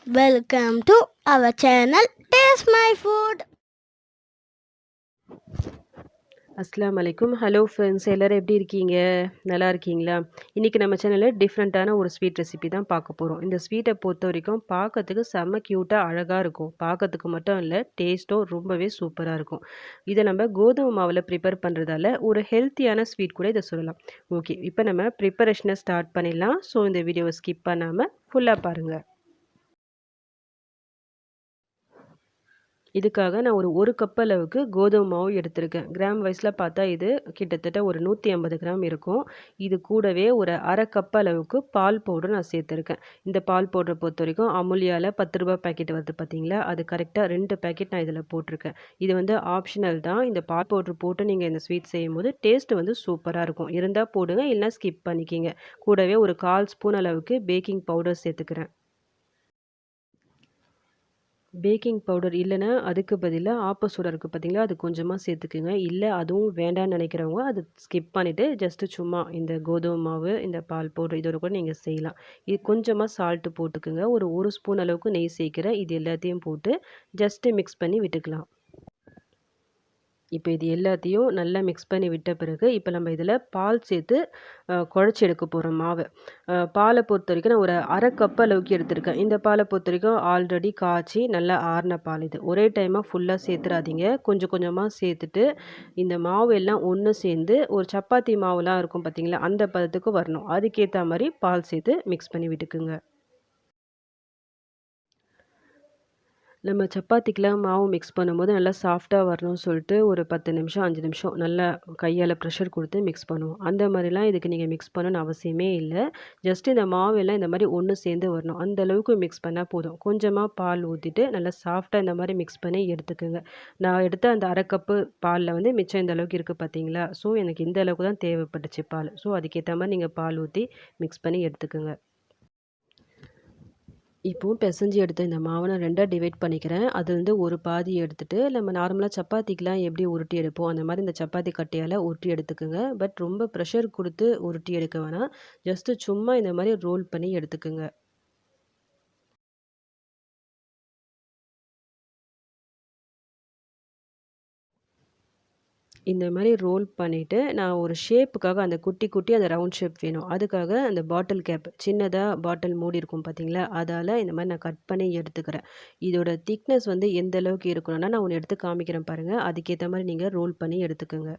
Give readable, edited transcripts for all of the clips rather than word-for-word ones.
Welcome to our channel Taste My Food. அஸ்ஸலாமு அலைக்கும். Hello friends, எல்லோரும் எப்படி இருக்கீங்க? நல்லா இருக்கீங்களா? இன்றைக்கி நம்ம சேனலில் டிஃப்ரெண்ட்டான ஒரு ஸ்வீட் ரெசிபி தான் பார்க்க போகிறோம். இந்த ஸ்வீட்டை பொறுத்த வரைக்கும் பார்க்கறதுக்கு செம்ம க்யூட்டாக அழகாக இருக்கும். பார்க்கறதுக்கு மட்டும் இல்லை, டேஸ்ட்டும் ரொம்பவே சூப்பராக இருக்கும். இதை நம்ம கோதுமை மாவில் ப்ரிப்பேர் பண்ணுறதால ஒரு ஹெல்த்தியான ஸ்வீட் கூட இதை சொல்லலாம். ஓகே, இப்போ நம்ம ப்ரிப்பரேஷனை ஸ்டார்ட் பண்ணிடலாம். ஸோ இந்த வீடியோவை ஸ்கிப் பண்ணாமல் ஃபுல்லாக பாருங்கள். இதுக்காக நான் ஒரு கப் அளவுக்கு கோதுமை மாவு எடுத்திருக்கேன். கிராம் வைஸில் பார்த்தா இது கிட்டத்தட்ட ஒரு 150 கிராம் இருக்கும். இது கூடவே ஒரு அரை கப் அளவுக்கு பால் பவுடர் நான் சேர்த்துருக்கேன். இந்த பால் பவுடரை பொறுத்த வரைக்கும் அமுல்யாவில் ₹10 பேக்கெட் வருது பார்த்தீங்களா, அது கரெக்டாக 2 பேக்கெட் நான் இதில் போட்டிருக்கேன். இது வந்து ஆப்ஷனல் தான். இந்த பால் பவுடர் போட்டு நீங்கள் இந்த ஸ்வீட் செய்யும்போது டேஸ்ட் வந்து சூப்பராக இருக்கும். இருந்தால் போடுங்க, இல்லைனா ஸ்கிப் பண்ணிக்கிங்க. கூடவே ஒரு 1/4 ஸ்பூன் அளவுக்கு பேக்கிங் பவுடர் சேர்த்துக்கிறேன். பேக்கிங் பவுடர் இல்லைன்னா அதுக்கு பதிலாக ஆப்ப சோடா இருக்குது பார்த்தீங்களா, அது கொஞ்சமாக சேர்த்துக்குங்க. இல்லை அதுவும் வேண்டான்னு நினைக்கிறவங்க அது ஸ்கிப் பண்ணிவிட்டு ஜஸ்ட்டு சும்மா இந்த கோதுமை மாவு, இந்த பால் பவுடர் இதோட கூட நீங்கள் செய்யலாம். இது கொஞ்சமாக சால்ட்டு போட்டுக்குங்க. ஒரு ஸ்பூன் அளவுக்கு நெய் சேர்க்கிறேன். இது எல்லாத்தையும் போட்டு ஜஸ்ட்டு மிக்ஸ் பண்ணி விட்டுக்கலாம். இப்போ இது எல்லாத்தையும் நல்லா மிக்ஸ் பண்ணி விட்ட பிறகு, இப்போ நம்ம இதில் பால் சேர்த்து குழச்சி எடுக்க போகிறோம் மாவை. பாலை பொறுத்த வரைக்கும் நான் ஒரு அரை கப் அளவுக்கு எடுத்திருக்கேன். இந்த பாலை பொறுத்த வரைக்கும் ஆல்ரெடி காய்ச்சி நல்லா ஆறின பால் இது. ஒரே டைமாக ஃபுல்லாக சேர்த்துறாதீங்க. கொஞ்சம் கொஞ்சமாக சேர்த்துட்டு இந்த மாவு எல்லாம் ஒன்று சேர்ந்து ஒரு சப்பாத்தி மாவுலாம் இருக்கும் பார்த்தீங்களா, அந்த பதத்துக்கு வரணும். அதுக்கேற்ற மாதிரி பால் சேர்த்து மிக்ஸ் பண்ணி விட்டுக்குங்க. நம்ம சப்பாத்திக்கெலாம் மாவு மிக்ஸ் பண்ணும்போது நல்லா சாஃப்டாக வரணும்னு சொல்லிட்டு ஒரு 10 நிமிஷம் 5 நிமிஷம் நல்லா கையால் ப்ரெஷர் கொடுத்து மிக்ஸ் பண்ணுவோம். அந்த மாதிரிலாம் இதுக்கு நீங்கள் மிக்ஸ் பண்ணணும்னு அவசியமே இல்லை. ஜஸ்ட் இந்த மாவெல்லாம் இந்த மாதிரி ஒன்று சேர்ந்து வரணும். அந்த அளவுக்கு மிக்ஸ் பண்ணால் போதும். கொஞ்சமாக பால் ஊற்றிட்டு நல்லா சாஃப்டாக இந்த மாதிரி மிக்ஸ் பண்ணி எடுத்துக்கோங்க. நான் எடுத்த அந்த அரை கப்பு பாலில் வந்து மிச்சம் இந்த அளவுக்கு இருக்குது பார்த்தீங்களா, ஸோ எனக்கு இந்த அளவுக்கு தான் தேவைப்பட்டுச்சு பால். ஸோ அதுக்கேற்ற மாதிரி நீங்கள் பால் ஊற்றி மிக்ஸ் பண்ணி எடுத்துக்கோங்க. இப்போது பிசைஞ்சு எடுத்த இந்த மாவை நான் 2ஆ டிவைட் பண்ணிக்கிறேன். அதுலேருந்து ஒரு பாதி எடுத்துட்டு நம்ம நார்மலாக சப்பாத்திக்கெலாம் எப்படி உருட்டி எடுப்போம், அந்த மாதிரி இந்த சப்பாத்தி கட்டையால் உருட்டி எடுத்துக்கோங்க. பட் ரொம்ப ப்ரெஷர் கொடுத்து உருட்டி எடுக்க வேணாம். ஜஸ்ட்டு சும்மா இந்த மாதிரி ரோல் பண்ணி எடுத்துக்கோங்க. இந்த மாதிரி ரோல் பண்ணிவிட்டு நான் ஒரு ஷேப்புக்காக அந்த குட்டி குட்டி அந்த ரவுண்ட் ஷேப் வேணும். அதுக்காக அந்த பாட்டில் கேப் சின்னதாக பாட்டில் மூடி இருக்கும் பார்த்தீங்களா, அதால் இந்த மாதிரி நான் கட் பண்ணி எடுத்துக்கிறேன். இதோட திக்னஸ் வந்து எந்த அளவுக்கு இருக்கணும்னா நான் ஒன்று எடுத்து காமிக்கிறேன் பாருங்கள். அதுக்கேற்ற மாதிரி நீங்கள் ரோல் பண்ணி எடுத்துக்கோங்க.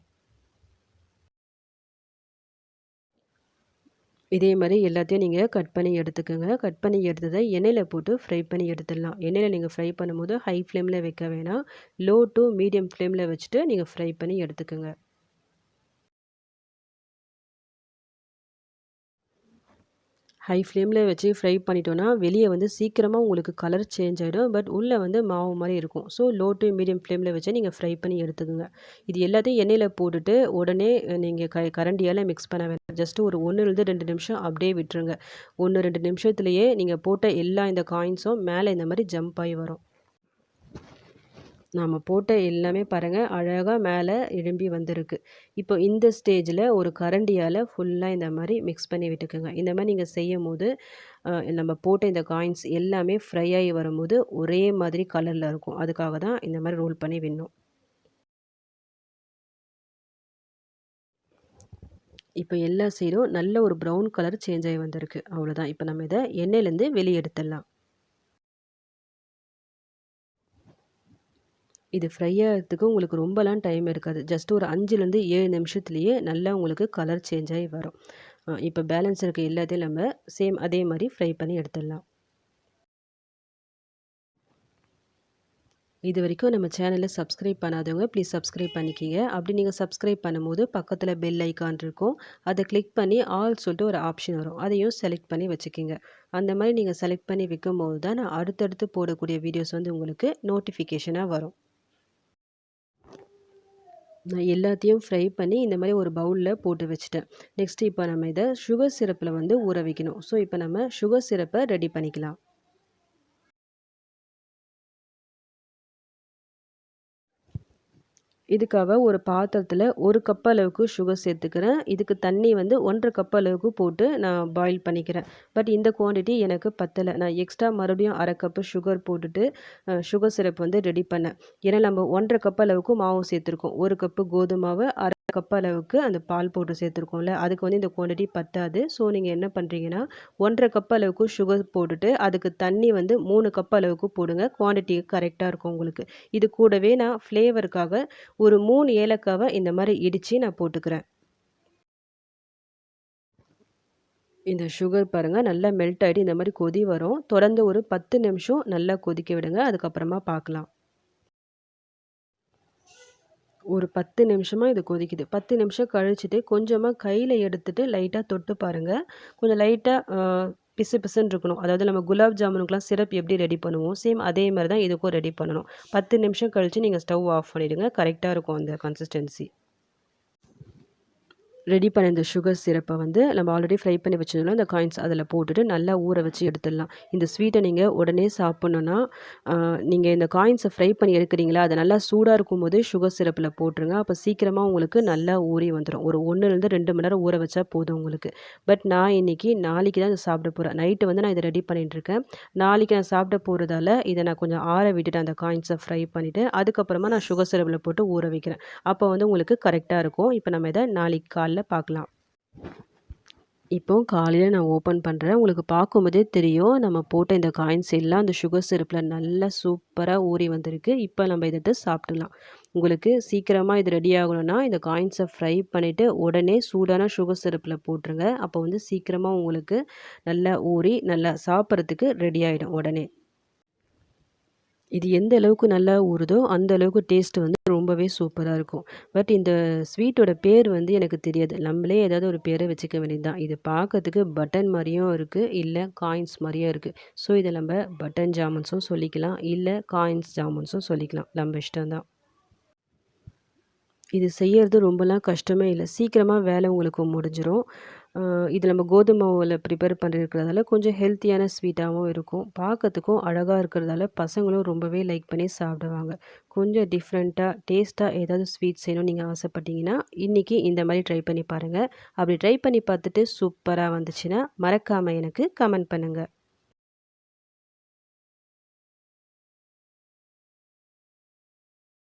இதே மாதிரி எல்லாத்தையும் நீங்கள் கட் பண்ணி எடுத்துக்கோங்க. கட் பண்ணி எடுத்ததை எண்ணெயில் போட்டு ஃப்ரை பண்ணி எடுத்துடலாம். எண்ணெயில் நீங்கள் ஃப்ரை பண்ணும்போது ஹை ஃப்ளேமில் வைக்க வேணாம். லோ டு மீடியம் ஃப்ளேமில் வச்சுட்டு நீங்கள் ஃப்ரை பண்ணி எடுத்துக்கோங்க. ஹை ஃப்ளேமில் வச்சு ஃப்ரை பண்ணிட்டோன்னா வெளியே வந்து சீக்கிரமாக உங்களுக்கு கலர் சேஞ்ச் ஆகிடும். பட் உள்ளே வந்து மாவு மாதிரி இருக்கும். ஸோ லோ டு மீடியம் ஃப்ளேமில் வச்சு நீங்கள் ஃப்ரை பண்ணி எடுத்துக்கோங்க. இது எல்லாத்தையும் எண்ணெயில் போட்டுட்டு உடனே நீங்கள் கரண்டியால் மிக்ஸ் பண்ண வேண்டாம். ஜஸ்ட்டு ஒரு 1லேருந்து 2 நிமிஷம் அப்படியே விட்டுருங்க. 1, 2 நிமிஷத்துலேயே நீங்கள் போட்ட எல்லா இந்த காயின்ஸும் மேலே இந்த மாதிரி ஜம்ப் ஆகி வரும். நாம போட்ட எல்லாமே பாருங்கள் அழகாக மேலே எழும்பி வந்திருக்கு. இப்போ இந்த ஸ்டேஜில் ஒரு கரண்டியால் ஃபுல்லாக இந்த மாதிரி மிக்ஸ் பண்ணி விட்டுக்கோங்க. இந்த மாதிரி நீங்கள் செய்யும்போது நம்ம போட்ட இந்த காயின்ஸ் எல்லாமே ஃப்ரை ஆகி வரும்போது ஒரே மாதிரி கலரில் இருக்கும். அதுக்காக தான் இந்த மாதிரி ரோல் பண்ணி விடணும். இப்போ எல்லா சைடும் நல்ல ஒரு ப்ரௌன் கலர் சேஞ்ச் ஆகி வந்திருக்கு. அவ்வளோதான். இப்போ நம்ம இதை எண்ணெயிலேருந்து வெளியே எடுத்துடலாம். இது ஃப்ரை ஆகிறதுக்கு உங்களுக்கு ரொம்பலாம் டைம் இருக்காது. ஜஸ்ட் ஒரு 5லேருந்து 7 நிமிஷத்துலேயே நல்லா உங்களுக்கு கலர் சேஞ்ச் ஆகி வரும். இப்போ பேலன்ஸ் இருக்க எல்லாத்தையும் நம்ம சேம் அதே மாதிரி ஃப்ரை பண்ணி எடுத்துடலாம். இது வரைக்கும் நம்ம சேனலை சப்ஸ்கிரைப் பண்ணாதவங்க ப்ளீஸ் சப்ஸ்கிரைப் பண்ணிக்கிங்க. அப்படி நீங்கள் சப்ஸ்கிரைப் பண்ணும்போது பக்கத்தில் பெல் ஐக்கான் இருக்கும். அதை கிளிக் பண்ணி ஆல் சொல்லிட்டு ஒரு ஆப்ஷன் வரும். அதையும் செலக்ட் பண்ணி வச்சுக்கிங்க. அந்த மாதிரி நீங்கள் செலக்ட் பண்ணி வைக்கும்போது தான் நான் அடுத்தடுத்து போடக்கூடிய வீடியோஸ் வந்து உங்களுக்கு நோட்டிஃபிகேஷனாக வரும். நான் எல்லாத்தையும் ஃப்ரை பண்ணி இந்த மாதிரி ஒரு பவுலில் போட்டு வச்சுட்டேன். நெக்ஸ்ட் இப்போ நம்ம இதை சுகர் சிரப்பில் வந்து ஊற வைக்கணும். ஸோ இப்போ நம்ம சுகர் சிரப்பை ரெடி பண்ணிக்கலாம். இதுக்காக ஒரு பாத்திரத்தில் 1 கப் அளவுக்கு சுகர் சேர்த்துக்கிறேன். இதுக்கு தண்ணி வந்து 1½ கப் அளவுக்கு போட்டு நான் பாயில் பண்ணிக்கிறேன். பட் இந்த குவான்டிட்டி எனக்கு பத்தலை. நான் எக்ஸ்ட்ரா மறுபடியும் 1/2 கப்பு சுகர் போட்டுட்டு சுகர் சிரப் வந்து ரெடி பண்ணேன். ஏன்னா நம்ம 1½ கப் அளவுக்கு மாவு சேர்த்துருக்கோம். 1 கப்பு கோதுமை மாவு, 1/2 கப் அளவுக்கு அந்த பால் பவுடர் சேர்த்துருக்கோம்ல, அதுக்கு வந்து இந்த குவான்டிட்டி பத்தாது. ஸோ நீங்கள் என்ன பண்ணுறீங்கன்னா 1½ கப் அளவுக்கு சுகர் போட்டுட்டு அதுக்கு தண்ணி வந்து 3 கப் அளவுக்கு போடுங்க. குவான்டிட்டி கரெக்டாக இருக்கும் உங்களுக்கு. இது கூடவே நான் ஃப்ளேவருக்காக ஒரு 3 ஏலக்காவை இந்த மாதிரி இடித்து நான் போட்டுக்கிறேன். இந்த சுகர் பாருங்கள் நல்லா மெல்ட் ஆகிட்டு இந்த மாதிரி கொதி வரும். தொடர்ந்து ஒரு 10 நிமிஷம் நல்லா கொதிக்க விடுங்க. அதுக்கப்புறமா பார்க்கலாம். ஒரு 10 நிமிஷமா இது கொதிக்குது. 10 நிமிஷம் கழிச்சுட்டு கொஞ்சமா கையில எடுத்துட்டு லைட்டா தொட்டு பாருங்க. கொஞ்சம் லைட்டா பிசு பிசுன்னு இருக்கணும். அதாவது நம்ம குலாப் ஜாமுனுக்குலாம் சிரப் எப்படி ரெடி பண்ணுவோம், சேம் அதே மாரி தான் இதுக்கும் ரெடி பண்ணணும். 10 நிமிஷம் கழிச்சு நீங்க ஸ்டவ் ஆஃப் பண்ணிடுங்க. கரெக்ட்டா இருக்கும் அந்த கன்சிஸ்டன்சி. ரெடி பண்ண இந்த சுகர் சிரப்பை வந்து நம்ம ஆல்ரெடி ஃப்ரை பண்ணி வச்சதுல இந்த காயின்ஸ் அதில் போட்டுட்டு நல்லா ஊற வச்சு எடுத்துடலாம். இந்த ஸ்வீட்டை நீங்கள் உடனே சாப்பிட்ணுன்னா நீங்கள் இந்த காயின்ஸை ஃப்ரை பண்ணி எடுக்கிறீங்களா, அது நல்லா சூடாக இருக்கும்போது சுகர் சிரப்பில் போட்டுருங்க. அப்போ சீக்கிரமாக உங்களுக்கு நல்லா ஊறி வந்துடும். ஒரு 1லேருந்து 2 மணி நேரம் ஊற வச்சா போதும் உங்களுக்கு. பட் நான் இன்றைக்கி நாளைக்கு தான் இதை சாப்பிட போகிறேன். நைட்டு வந்து நான் இதை ரெடி பண்ணிட்டுருக்கேன். நாளைக்கு நான் சாப்பிட போகிறதால இதை நான் கொஞ்சம் ஆற விட்டுட்டு அந்த காயின்ஸை ஃப்ரை பண்ணிவிட்டு அதுக்கப்புறமா நான் சுகர் சிரப்பில் போட்டு ஊற வைக்கிறேன். அப்போ வந்து உங்களுக்கு கரெக்டாக இருக்கும். இப்போ நம்ம இதை நாளைக்கு காலைல பார்க்கலாம். இப்போ காலையில் நான் ஓப்பன் பண்ணுறேன். உங்களுக்கு பார்க்கும்போதே தெரியும் நம்ம போட்ட இந்த காயின்ஸ் எல்லாம் அந்த சுகர் சிரப்பில் நல்லா சூப்பராக ஊறி வந்திருக்கு. இப்போ நம்ம இதை எடுத்து சாப்பிட்டுலாம். உங்களுக்கு சீக்கிரமாக இது ரெடி ஆகணும்னா இந்த காயின்ஸை ஃப்ரை பண்ணிவிட்டு உடனே சூடான சுகர் சிரப்பில் போட்டுருங்க. அப்போ வந்து சீக்கிரமாக உங்களுக்கு நல்லா ஊறி நல்லா சாப்பிட்றதுக்கு ரெடி ஆகிடும் உடனே. இது எந்த அளவுக்கு நல்லா ஊறுதோ அந்த அளவுக்கு டேஸ்ட் வந்து ரொம்பவே சூப்பராக இருக்கும். பட் இந்த ஸ்வீட்டோட பேர் வந்து எனக்கு தெரியாது. நம்மளே ஏதாவது ஒரு பேரை வச்சுக்க வேண்டியது தான். இது பார்க்கறதுக்கு பட்டன் மாரியும் இருக்குது, இல்லை காயின்ஸ் மாரியும் இருக்குது. ஸோ இதை நம்ம பட்டன் ஜாமுன்ஸும் சொல்லிக்கலாம், இல்லை காயின்ஸ் ஜாமுன்ஸும் சொல்லிக்கலாம். நம்ம இஷ்டம் தான். இது செய்யறது ரொம்பலாம் கஷ்டமே இல்ல. சீக்கிரமா வேலை உங்களுக்கு முடிஞ்சிரும். இது நம்ம கோதுமை மாவுல ப்ரிப்பேர் பண்ணியிருக்கிறதால கொஞ்சம் ஹெல்த்தியான ஸ்வீட்டாவும் இருக்கும். பார்க்கறதுக்கும் அழகா இருக்கிறதால பசங்களும் ரொம்பவே லைக் பண்ணி சாப்பிடுவாங்க. கொஞ்சம் டிஃப்ரெண்ட்டா, டேஸ்ட்டா ஏதாவது ஸ்வீட் செய்யணும்னு நீங்க ஆசைப்பட்டீங்கன்னா, இன்னைக்கு இந்த மாரி ட்ரை பண்ணி பாருங்க. அப்படி ட்ரை பண்ணி பார்த்துட்டு சூப்பரா வந்துச்சுன்னா, மறக்காம எனக்கு கமெண்ட் பண்ணுங்க.